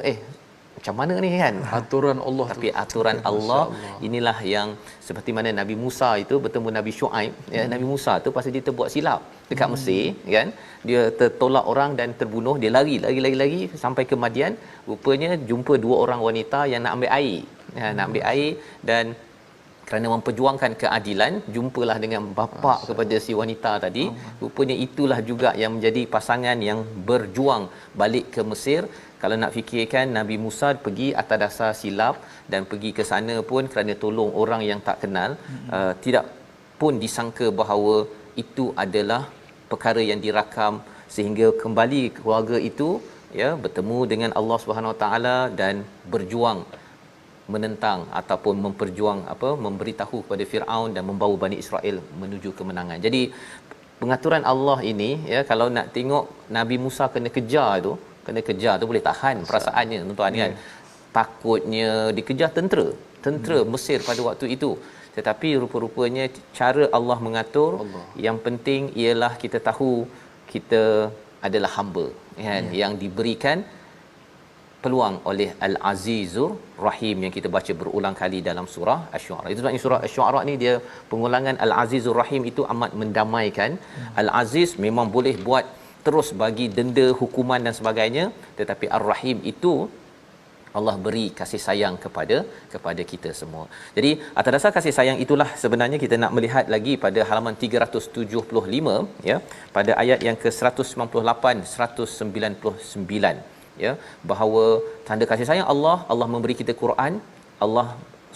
macam mana ni kan, Aturan Allah tapi tu. aturan Allah inilah yang seperti mana Nabi Musa itu bertemu Nabi Syuaib, ya, Nabi Musa tu pasal dia terbuat silap dekat Mesir kan, dia tertolak orang dan terbunuh, dia lari sampai ke Madian, rupanya jumpa dua orang wanita yang nak ambil air, nak ambil air, dan kerana memperjuangkan keadilan jumpalah dengan bapa kepada si wanita tadi. Rupanya itulah juga yang menjadi pasangan yang berjuang balik ke Mesir. Kalau nak fikirkan, Nabi Musa pergi atas dasar silap dan pergi ke sana pun kerana tolong orang yang tak kenal, tidak pun disangka bahawa itu adalah perkara yang dirakam, sehingga kembali keluarga itu, ya, bertemu dengan Allah Subhanahu Wa Taala dan berjuang menentang ataupun memberitahu kepada Firaun dan membawa Bani Israel menuju kemenangan. Jadi pengaturan Allah ini, ya, kalau nak tengok Nabi Musa kena kejar tu boleh tahan perasaannya tuan-tuan kan. Takutnya dikejar tentera Mesir pada waktu itu. Tetapi rupa-rupanya cara Allah mengatur, yang penting ialah kita tahu kita adalah hamba kan, yang diberikan peluang oleh Al-Azizur Rahim yang kita baca berulang kali dalam surah Asy-Syu'ara. Itu sebabnya surah Asy-Syu'ara ni dia pengulangan Al-Azizur Rahim itu amat mendamaikan. Al-Aziz memang boleh buat terus bagi denda, hukuman dan sebagainya, tetapi Ar-Rahim itu Allah beri kasih sayang kepada kita semua. Jadi atas dasar kasih sayang itulah sebenarnya kita nak melihat lagi pada halaman 375, ya, pada ayat yang ke-198 199, ya, bahawa tanda kasih sayang Allah memberi kita Quran, Allah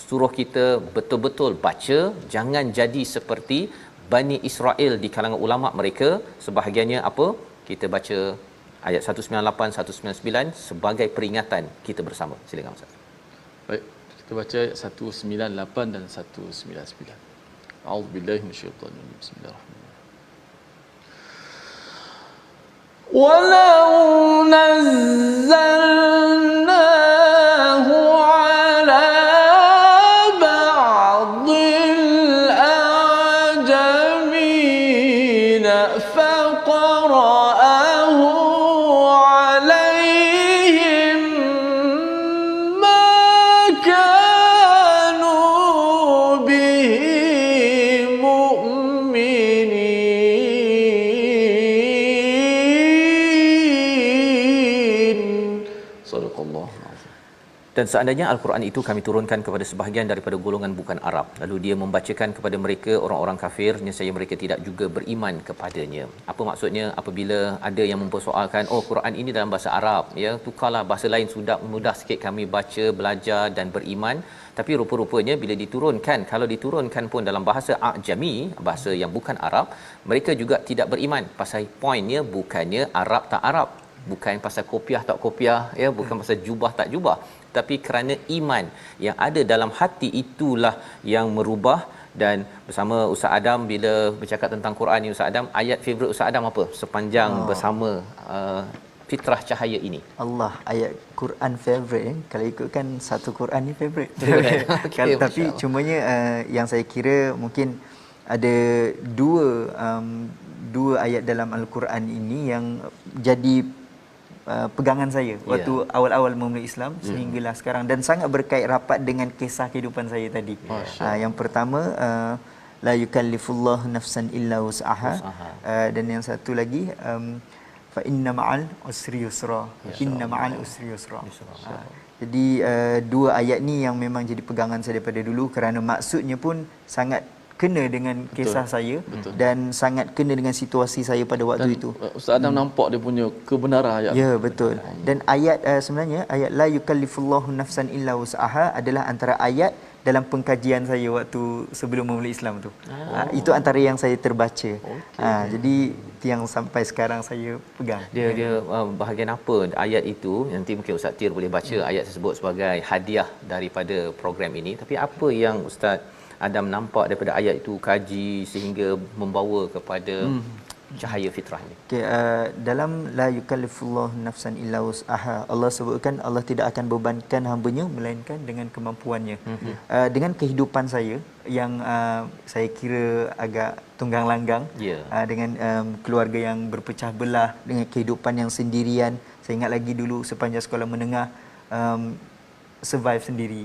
suruh kita betul-betul baca, jangan jadi seperti Bani Israel di kalangan ulama mereka. Sebahagiannya apa? Kita baca ayat 198 199 sebagai peringatan kita bersama. Silakan Ustaz. Baik, kita baca ayat 198 dan 199. A'udzubillahi minasyaitanir rajim. Bismillahirrahmanirrahim. Walau nazzalnahu ala ba'dil a'jamin faqara'ahu alaihim ma kanu bihi mu'minin. Sadaqallah. Dan seandainya Al-Quran itu kami turunkan kepada sebahagian daripada golongan bukan Arab, lalu dia membacakan kepada mereka orang-orang kafir, nescaya mereka tidak juga beriman kepadanya. Apa maksudnya? Apabila ada yang mempersoalkan, Quran ini dalam bahasa Arab, ya, tukarlah bahasa lain sudah mudah sikit kami baca, belajar dan beriman. Tapi rupa-rupanya bila diturunkan, kalau diturunkan pun dalam bahasa A'jami, bahasa yang bukan Arab, mereka juga tidak beriman. Pasal poinnya bukannya Arab tak Arab, bukan pasal kopiah tak kopiah, ya, bukan pasal jubah tak jubah, tapi kerana iman yang ada dalam hati itulah yang merubah. Dan bersama Ustaz Adam bila bercakap tentang Quran ni, Ustaz Adam, ayat favorite Ustaz Adam apa sepanjang bersama fitrah cahaya ini? Allah, ayat Quran favorite, kalau ikutkan satu Quran ni favorite. Okay, tapi cumanya yang saya kira mungkin ada dua ayat dalam Al-Quran ini yang jadi pegangan saya waktu awal-awal memulai Islam sehinggalah sekarang, dan sangat berkait rapat dengan kisah kehidupan saya tadi. Yang pertama, la yukallifullahu nafsan illa wus'aha, dan yang satu lagi fa inna ma'al usri yusra, inna ma'al usri yusra. Jadi dua ayat ni yang memang jadi pegangan saya daripada dulu, kerana maksudnya pun sangat kena dengan kisah saya dan sangat kena dengan situasi saya pada waktu itu. Ustaz Adam nampak dia punya kebenaran ayat. Ya, betul. Dan ayat sebenarnya ayat la yukallifullahu nafsan illa wus'aha adalah antara ayat dalam pengkajian saya waktu sebelum memulai Islam tu. Itu antara yang saya terbaca. Jadi yang sampai sekarang saya pegang. Dia bahagian apa ayat itu, nanti mungkin Ustaz Tir boleh baca ayat tersebut sebagai hadiah daripada program ini. Tapi apa yang Ustaz Adam nampak daripada ayat itu, kaji sehingga membawa kepada cahaya fitrah ini? Okay, dalam la yukallifullahu nafsan illa wus'aha, Allah sebutkan Allah tidak akan bebankan hamba-Nya melainkan dengan kemampuannya. Dengan kehidupan saya yang saya kira agak tunggang langgang, dengan keluarga yang berpecah belah, dengan kehidupan yang sendirian. Saya ingat lagi dulu sepanjang sekolah menengah, survive sendiri.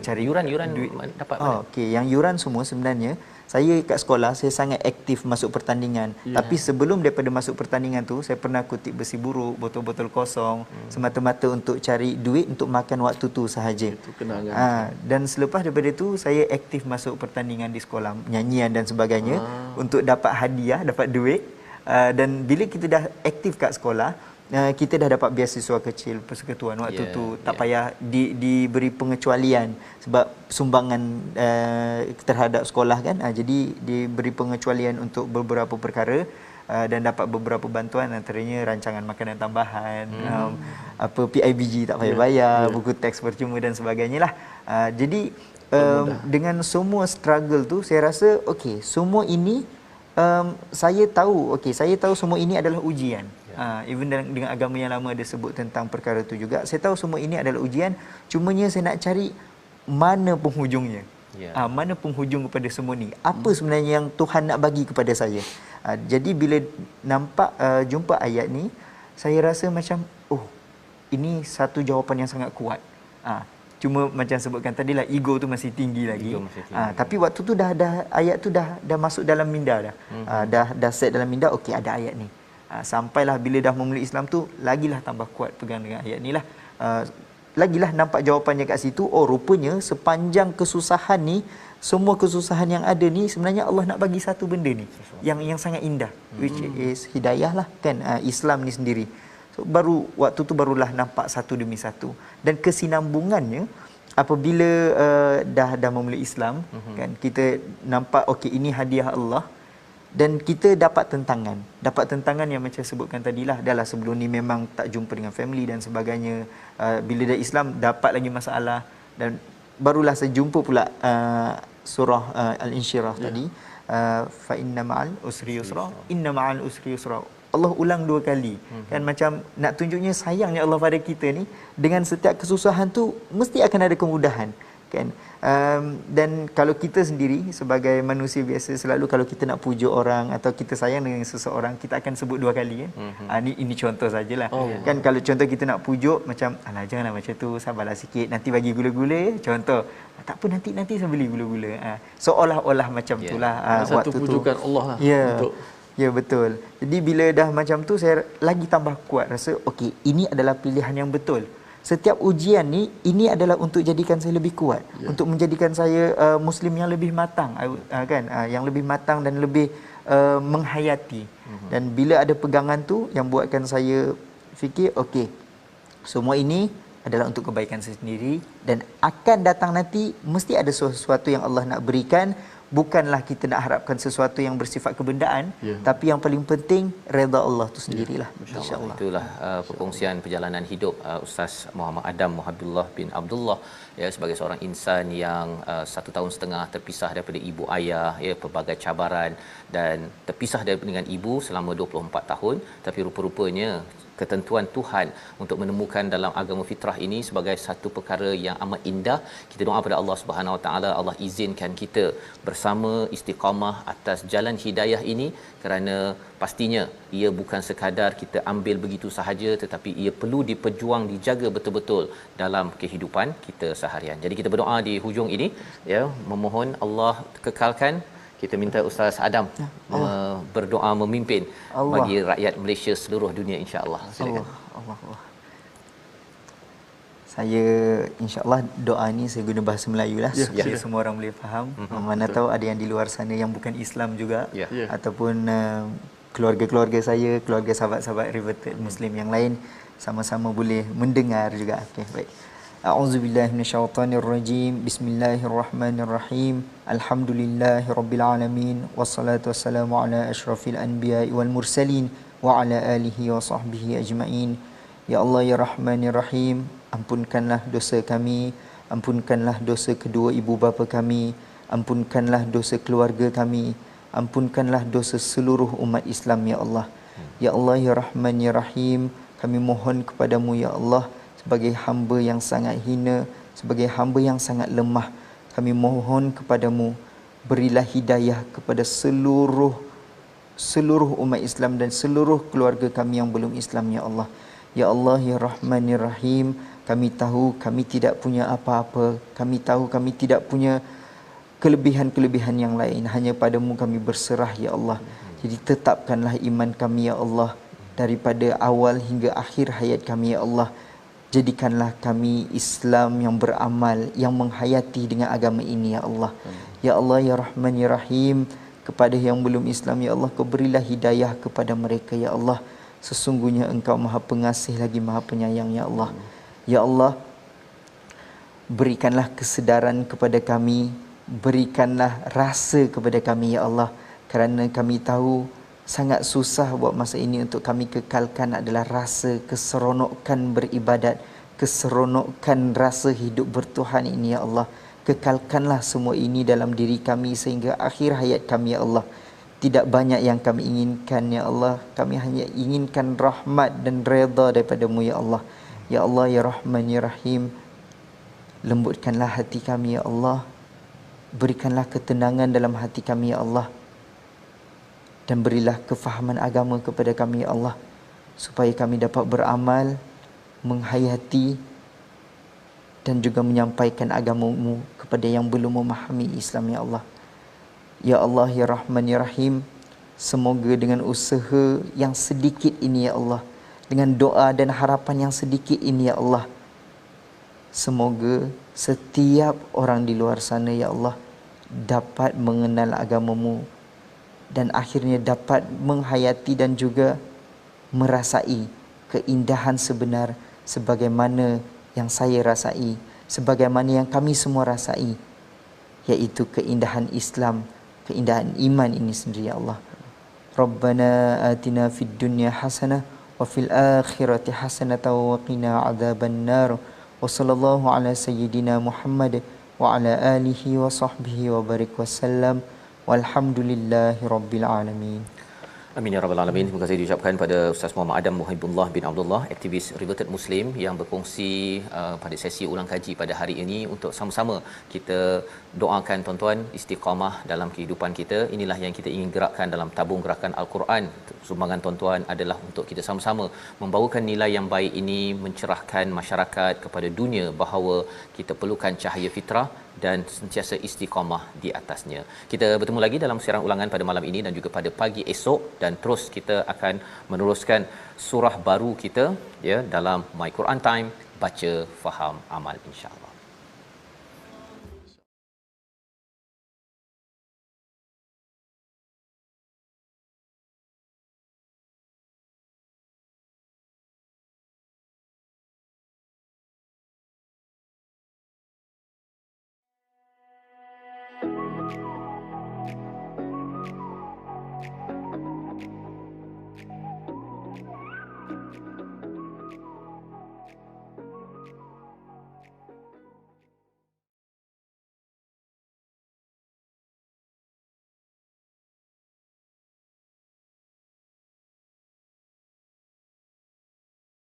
Cari yuran duit dapat mana? Okey, yang yuran semua sebenarnya saya kat sekolah saya sangat aktif masuk pertandingan. Tapi sebelum daripada masuk pertandingan tu, saya pernah kutip besi buruk, botol-botol kosong, semata-mata untuk cari duit untuk makan waktu tu sahaja. Itu kenangan. Dan selepas daripada tu saya aktif masuk pertandingan di sekolah, nyanyian dan sebagainya, untuk dapat hadiah, dapat duit. Dan bila kita dah aktif kat sekolah, kita dah dapat beasiswa kecil persekutuan waktu tu, tak payah diberi pengecualian sebab sumbangan terhadap sekolah kan, jadi diberi pengecualian untuk beberapa perkara, dan dapat beberapa bantuan, antaranya rancangan makanan tambahan, PIBG tak payah bayar, buku teks percuma dan sebagainya lah. Jadi dengan semua struggle tu, saya rasa okey, semua ini saya tahu semua ini adalah ujian. Even dengan agama yang lama ada sebut tentang perkara itu juga. Saya tahu semua ini adalah ujian, cumanya saya nak cari mana penghujungnya. Mana penghujung kepada semua ni? Apa sebenarnya yang Tuhan nak bagi kepada saya? Jadi bila nampak jumpa ayat ni, saya rasa macam ini satu jawapan yang sangat kuat. Cuma macam sebutkan tadi lah, ego tu masih tinggi lagi. Tapi waktu tu dah ayat tu dah masuk dalam minda dah. Dah set dalam minda, okey ada ayat ni. Sampailah bila dah memeluk Islam tu, lagilah tambah kuat pegang dengan ayat ni lah. Lagilah nampak jawapannya kat situ. Rupanya sepanjang kesusahan ni, semua kesusahan yang ada ni, sebenarnya Allah nak bagi satu benda ni yang sangat indah, which is hidayah lah kan, Islam ni sendiri. So, waktu tu barulah nampak satu demi satu. Dan kesinambungannya apabila dah memeluk Islam, kan, kita nampak okey ini hadiah Allah. Dan kita dapat tentangan yang macam sebutkan tadilah, dah lah sebelum ni memang tak jumpa dengan family dan sebagainya. Bila dah Islam dapat lagi masalah, dan barulah saya jumpa pula surah Al-Insyirah tadi, fa inna ma'al usri yusra, inna ma'al usri yusra. Allah ulang 2 kali. Kan macam nak tunjuknya sayangnya Allah pada kita ni, dengan setiap kesusahan tu mesti akan ada kemudahan, kan. Dan kalau kita sendiri sebagai manusia biasa, selalu kalau kita nak pujuk orang atau kita sayang dengan seseorang, kita akan sebut 2 kali kan. Ini contoh sajalah. Kan kalau contoh kita nak pujuk, macam alah janganlah macam tu, sabarlah sikit, nanti bagi gula-gula ya. Contoh, tak apa nanti saya beli gula-gula. Seolah-olah macam itulah satu waktu pujukan tu. Allah lah. Ya betul. Jadi bila dah macam tu, saya lagi tambah kuat rasa okey, ini adalah pilihan yang betul. Setiap ujian ni, ini adalah untuk jadikan saya lebih kuat, untuk menjadikan saya Muslim yang lebih matang, kan, yang lebih matang dan lebih menghayati. Dan bila ada pegangan tu yang buatkan saya fikir, okey, semua ini adalah untuk kebaikan saya sendiri, dan akan datang nanti mesti ada sesuatu yang Allah nak berikan. Bukanlah kita nak harapkan sesuatu yang bersifat kebendaan, tapi yang paling penting redha Allah tu sendirilah. InsyaAllah. Itulah perkongsian perjalanan hidup Ustaz Muhammad Adam Muhabbillah bin Abdullah, ya, sebagai seorang insan yang 1 tahun setengah terpisah daripada ibu ayah, ya, pelbagai cabaran, dan terpisah dengan ibu selama 24 tahun. Tapi rupa-rupanya ketentuan Tuhan untuk menemukan dalam agama fitrah ini sebagai satu perkara yang amat indah. Kita doa pada Allah Subhanahu Wa Taala, Allah izinkan kita bersama istiqamah atas jalan hidayah ini, kerana pastinya ia bukan sekadar kita ambil begitu sahaja, tetapi ia perlu diperjuang, dijaga betul-betul dalam kehidupan kita seharian. Jadi kita berdoa di hujung ini, ya, memohon Allah kekalkan. Kita minta Ustaz Adam berdoa memimpin bagi rakyat Malaysia seluruh dunia, insya-Allah. Silakan. Allah. Saya insya-Allah doa ni saya guna bahasa Melayu lah, supaya semua orang boleh faham. Mana tahu ada yang di luar sana yang bukan Islam juga, ataupun keluarga-keluarga saya, keluarga sahabat-sahabat Riverted Muslim yang lain sama-sama boleh mendengar juga. Okey, baik. A'udzubillahi minasyaitonirrajim. Bismillahirrahmanirrahim. Alhamdulillahirabbil alamin, wassalatu wassalamu ala asyrafil anbiya'i wal mursalin wa ala alihi wa sahbihi ajmain. Ya Allah ya Rahman ya Rahim, ampunkanlah dosa kami, ampunkanlah dosa kedua ibu bapa kami, ampunkanlah dosa keluarga kami, ampunkanlah dosa seluruh umat Islam ya Allah. Ya Allah ya Rahman ya Rahim, kami mohon kepadamu ya Allah, sebagai hamba yang sangat hina, sebagai hamba yang sangat lemah, kami mohon kepadamu, berilah hidayah kepada seluruh umat Islam dan seluruh keluarga kami yang belum Islam ya Allah. Ya Allah ya Rahman ya Rahim, kami tahu kami tidak punya apa-apa, kami tahu kami tidak punya kelebihan-kelebihan yang lain, hanya padamu kami berserah ya Allah. Jadi tetapkanlah iman kami ya Allah, daripada awal hingga akhir hayat kami ya Allah. Jadikanlah kami Islam yang beramal, yang menghayati dengan agama ini ya Allah. Ya Allah ya Rahman ya Rahim, kepada yang belum Islam ya Allah, kau berilah hidayah kepada mereka ya Allah. Sesungguhnya Engkau Maha Pengasih lagi Maha Penyayang ya Allah. Ya Allah, berikanlah kesedaran kepada kami, berikanlah rasa kepada kami ya Allah, kerana kami tahu sangat susah buat masa ini untuk kami kekalkan adalah rasa keseronokan beribadat, keseronokan rasa hidup bertuhan ini ya Allah. Kekalkanlah semua ini dalam diri kami sehingga akhir hayat kami ya Allah. Tidak banyak yang kami inginkan ya Allah, kami hanya inginkan rahmat dan redha daripada-Mu ya Allah. Ya Allah ya Rahman ya Rahim, lembutkanlah hati kami ya Allah, berikanlah ketenangan dalam hati kami ya Allah, dan berilah kefahaman agama kepada kami ya Allah, supaya kami dapat beramal, menghayati dan juga menyampaikan agama-Mu kepada yang belum memahami Islam ya Allah. Ya Allah ya Rahman ya Rahim, semoga dengan usaha yang sedikit ini ya Allah, dengan doa dan harapan yang sedikit ini ya Allah, semoga setiap orang di luar sana ya Allah dapat mengenal agama-Mu dan akhirnya dapat menghayati dan juga merasai keindahan sebenar sebagaimana yang saya rasai, sebagaimana yang kami semua rasai, yaitu keindahan Islam, keindahan iman ini sendiri ya Allah. Rabbana atina fid dunya hasanah wa fil akhirati hasanah wa qina adzabannar. Wa sallallahu ala sayyidina Muhammad wa ala alihi wa sahbihi wa barik wasallam. Walhamdulillahi rabbil alamin. Amin ya rabbal alamin. Terima kasih diucapkan pada Ustaz Muhammad Adam Muhibullah bin Abdullah, aktivis Riveted Muslim, yang berkongsi pada sesi ulang kaji pada hari ini untuk sama-sama kita doakan tuan-tuan istiqamah dalam kehidupan kita. Inilah yang kita ingin gerakkan dalam tabung gerakan Al-Quran. Sumbangan tuan-tuan adalah untuk kita sama-sama membawakan nilai yang baik ini, mencerahkan masyarakat kepada dunia bahawa kita perlukan cahaya fitrah dan sentiasa istiqamah di atasnya. Kita bertemu lagi dalam siaran ulangan pada malam ini dan juga pada pagi esok, dan terus kita akan meneruskan surah baru kita ya dalam My Quran Time, baca faham amal insya-Allah.